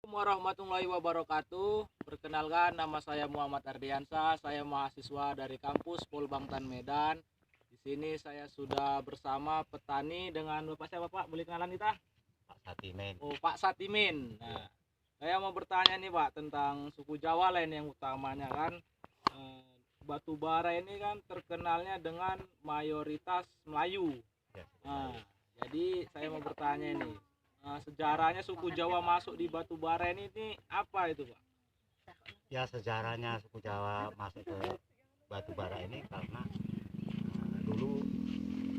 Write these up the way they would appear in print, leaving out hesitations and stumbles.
Warahmatullahi wabarakatuh. Perkenalkan, nama saya Muhammad Ardiansa. Saya mahasiswa dari kampus Polbangtan Medan. Di sini saya sudah bersama petani dengan Bapak siapa Pak? Boleh kenalan kita? Pak Satimen. Oh, Pak Satimin. Nah, saya mau bertanya nih Pak tentang suku Jawa lain yang utamanya kan. Batu bara ini kan terkenalnya dengan mayoritas Melayu. Ya, Nah, jadi saya mau bertanya ini. Sejarahnya suku Jawa masuk di batu bara ini apa itu Pak? ya sejarahnya suku Jawa masuk ke batu bara ini karena dulu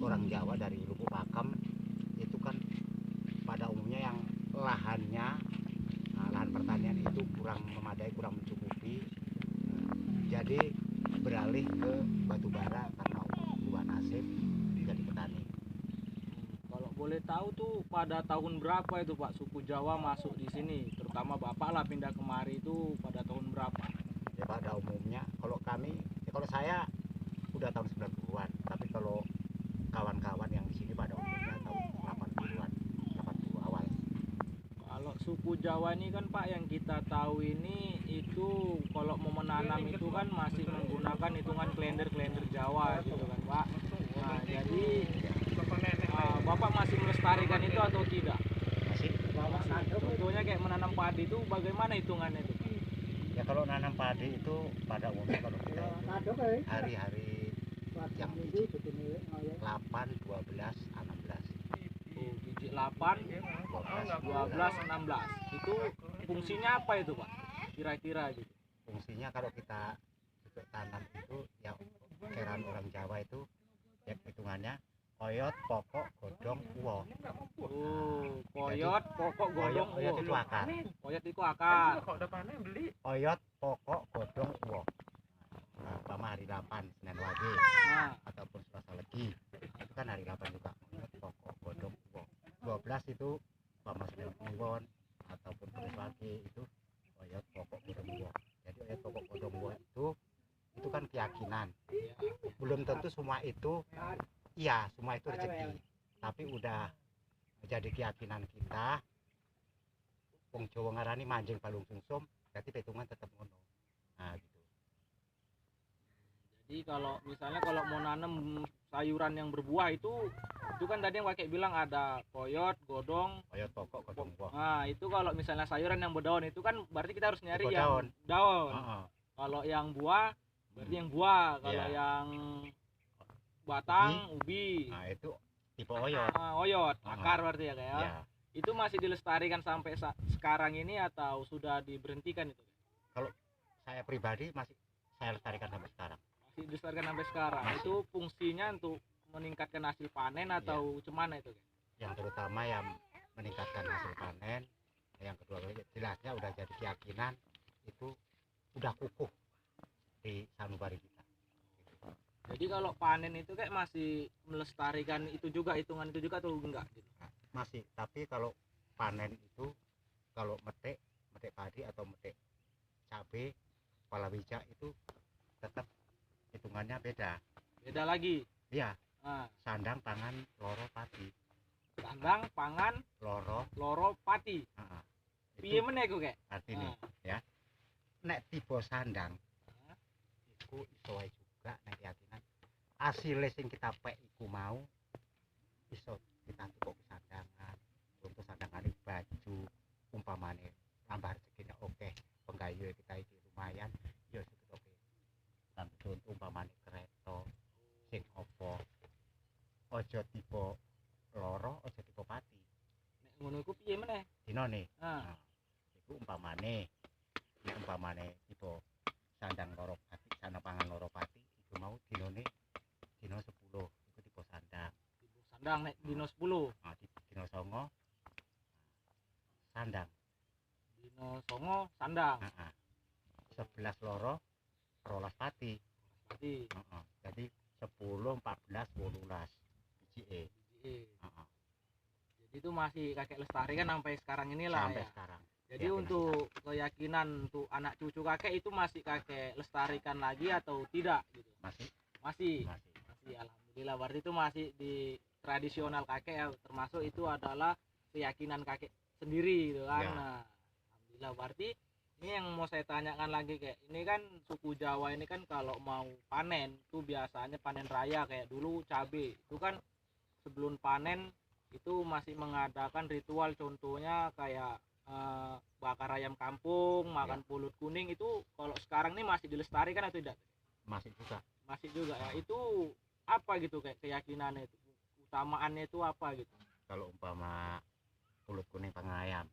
orang Jawa dari Lubuk Pakam itu kan pada umumnya yang lahan pertanian itu kurang memadai, kurang mencukupi, jadi beralih ke batu bara karena ubah nasib jadi petani. Kalau boleh tahu tuh pada tahun berapa itu Pak suku Jawa masuk di sini, terutama Bapak lah pindah kemari itu pada tahun berapa? Ya pada umumnya kalau kami, kalau saya udah tahun 90-an, tapi kalau kawan-kawan yang di sini pada umumnya tahun 80-an, 80 awal. Kalau suku Jawa ini kan Pak yang kita tahu ini itu kalau mau menanam itu kan masih menggunakan hitungan kalender Jawa gitu kan Pak. Nah, jadi Bapak masih melestarikan itu atau tidak? Masih. Contohnya kayak menanam padi itu bagaimana hitungannya itu? Ya kalau nanam padi itu pada umumnya kalau kita hari-hari yang biji 8, 12, 16. Tuh, biji 8, 12, 16. Itu fungsinya apa itu Pak? Kira-kira gitu. Fungsinya kalau kita untuk tanam itu yang keran orang Jawa itu ya hitungannya oyot, pokok, godong, uwo. Oh, koyot, pokok, godong, Oyot itu akar. Koyot itu akar. Oyot, pokok, godong, uwo. Nah, umpama hari 8 Senin Wage Nah, ataupun Selasa Legi itu kan hari 8 juga. Oyot, pokok, godong, uwo. 12 itu umpama Senin Kliwon ataupun Kamis Wage itu oyot, pokok, godong, uwo. Jadi oyot, pokok, godong, uwo itu kan keyakinan. Belum tentu semua itu iya, semua itu rezeki. Tapi udah jadi keyakinan kita. Wong Jawa ngarani manjing balung sungsum, jadi hitungan tetap ngono. Nah, gitu. jadi kalau misalnya kalau mau nanam sayuran yang berbuah itu kan tadi yang pakai bilang ada koyot, godong. Oyot, pokok, godong, uwo. Nah, itu kalau misalnya sayuran yang berdaun itu kan berarti kita harus nyari Tipe yang daun. Heeh. Kalau yang buah berarti yang buah. Kalau Iya. yang batang ubi. Nah, itu tipe oyot. Oyot, akar berarti ya kayak. Ya. Itu masih dilestarikan sampai sekarang ini atau sudah diberhentikan itu? Kalau saya pribadi masih saya lestarikan sampai sekarang. Masih dilestarikan sampai sekarang. Masih. Itu fungsinya untuk meningkatkan hasil panen atau cuman itu? Yang terutama yang meningkatkan hasil panen, yang kedua jelasnya udah jadi keyakinan itu udah kukuh di sanubari kita. Jadi kalau panen itu kayak masih melestarikan itu juga, hitungan itu juga atau enggak gitu? Nah, masih, tapi kalau panen itu kalau metik padi atau metik cabai, palawija itu tetap hitungannya beda. Beda lagi. Iya. Nah, Sandang, pangan, loro, pati. sandang, pangan, loro, pati. Piye meneh iku kek? Artinya ya. Nek tiba sandang iku iso wae juga nek keyakinan asile sing kita pek iku mau iso kita tukok sandangan untuk sandangan baju umpamane tambah rezekine oke penggayu kita iki lumayan ya oke tambah contoh umpamane kereta sing opo ojo tipe loro ojo tipe pati Nek ngono iku piye meneh dinone nah iku umpamane nek umpamane tipe sandang loro pati sandang pangan loro pati iku mau dinone dino 10 iku tipe sandang nek dino 10 nah dino 9 sandang dino 9 sandang 11 loro 12 pati jadi 10 14 18 biji jadi itu masih kakek lestarikan sampai sekarang inilah sampai ya sekarang. Jadi untuk keyakinan untuk anak cucu kakek itu masih kakek lestarikan lagi atau tidak gitu? Masih. Alhamdulillah, berarti itu masih di tradisional kakek ya, termasuk itu adalah keyakinan kakek sendiri gitu kan. Ya. Nah, Alhamdulillah. Berarti ini yang mau saya tanyakan lagi, kayak ini kan suku Jawa ini kan kalau mau panen itu biasanya panen raya kayak dulu cabe itu kan sebelum panen itu masih mengadakan ritual, contohnya kayak bakar ayam kampung, makan pulut kuning. Itu kalau sekarang ini masih dilestarikan atau tidak? Masih juga. Masih juga ya. Itu apa gitu kayak keyakinannya itu, utamaannya itu apa gitu? Kalau umpama pulut kuning pangayam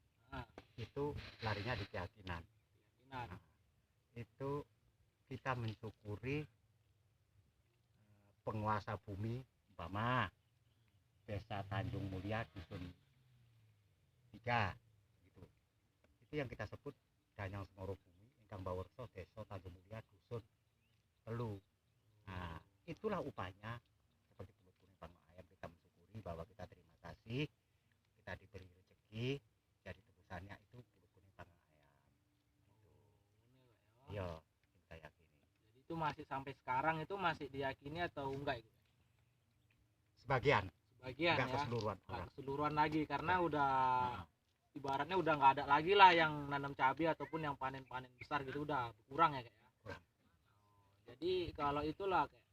itu larinya di keyakinan. Itu kita mensyukuri penguasa bumi, umpama Desa Tanjung Mulia Dusun 3 gitu. Itu yang kita sebut Danyang Semoro Bumi Ingkang Bawerso Desa Tanjung Mulia Dusun Telu. Nah, itulah upahnya seperti pulut kuning pangayam, kita mensyukuri bahwa kita terima kasih, kita diberi rezeki, jadi tebusannya itu pulut kuning pangayam. Iya, kita yakini. Jadi itu masih sampai sekarang itu masih diyakini atau enggak itu? Sebagian Sebagian enggak ya, keseluruhan enggak orang. keseluruhan lagi karena udah ibaratnya udah nggak ada lagi lah yang nanam cabai ataupun yang panen-panen besar gitu, udah berkurang ya kayak ya. Kurang. Jadi kalau itulah kayak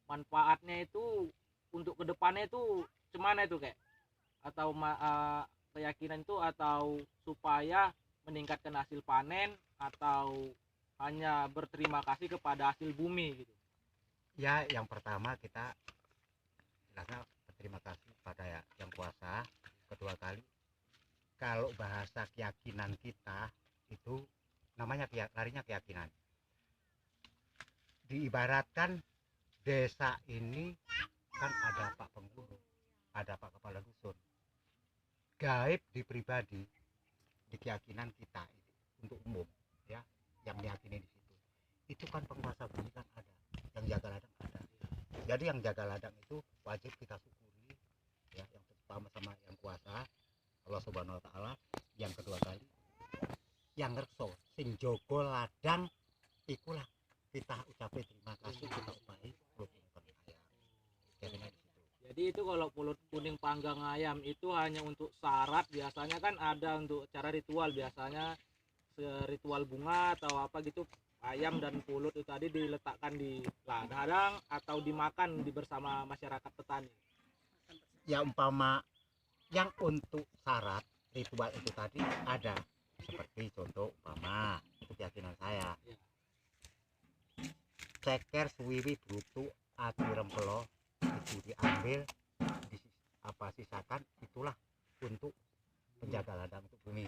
manfaatnya itu untuk kedepannya itu gimana itu kayak, atau keyakinan itu, atau supaya meningkatkan hasil panen atau hanya berterima kasih kepada hasil bumi gitu? Ya, yang pertama kita jelasnya berterima kasih pada yang kuasa. Kedua kali, kalau bahasa keyakinan kita itu namanya larinya keyakinan. Diibaratkan desa ini kan ada Pak Penghulu, ada Pak Kepala Dusun. Gaib di pribadi, di keyakinan kita itu untuk umum ya, yang meyakini di situ. Itu kan penguasa bumi kan ada, yang jaga ladang ada. Jadi yang jaga ladang itu wajib kita syukuri ya, yang pertama sama yang kuasa Allah Subhanahu wa taala. Yang kedua kali yang ngerso sing jogo ladang ikulah kita ucapin terima kasih, kita upahi pulut kuning pangayam. Jadi itu kalau pulut kuning panggang ayam itu hanya untuk syarat, biasanya kan ada untuk cara ritual, biasanya ritual bunga atau apa gitu, ayam dan pulut itu tadi diletakkan di ladang atau dimakan bersama masyarakat petani. Ya umpama yang untuk syarat ritual itu tadi ada, seperti contoh umpama itu keyakinan saya ya. Ceker suwiwi brutu ati rempelo itu diambil sisakan, itulah untuk penjaga ladang untuk bumi.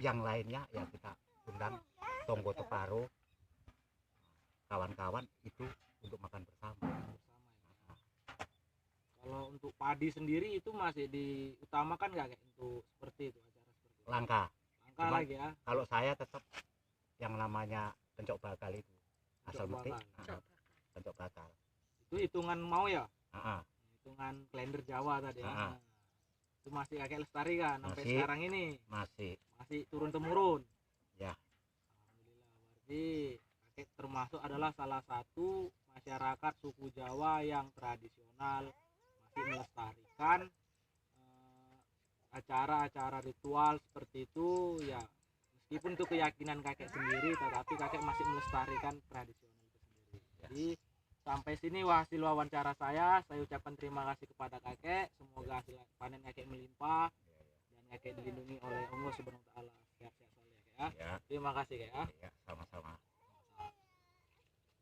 Yang lainnya ya kita undang tonggo teparo, kawan-kawan itu untuk makan bersama. Kalau untuk padi sendiri itu masih diutamakan nggak kayak untuk seperti itu, acara seperti itu? Langka lagi ya. Kalau saya tetap yang namanya pencok bakal itu, asal metik pencok bakal itu hitungan mau ya, hitungan kalender Jawa tadi ya. Itu masih kakek lestari kan sampai sekarang ini? Masih turun temurun ya. Alhamdulillah. Berarti kakek termasuk adalah salah satu masyarakat suku Jawa yang tradisional, masih melestarikan acara-acara ritual seperti itu ya. Meskipun itu keyakinan kakek sendiri, tetapi kakek masih melestarikan tradisional itu sendiri. Jadi sampai sini hasil wawancara saya ucapkan terima kasih kepada kakek. Semoga hasil panen kakek melimpah dan kakek dilindungi oleh Allah Subhanahu wa taala. Sehat-sehat selalu ya, Kak. Terima kasih, Kak. Ya, sama.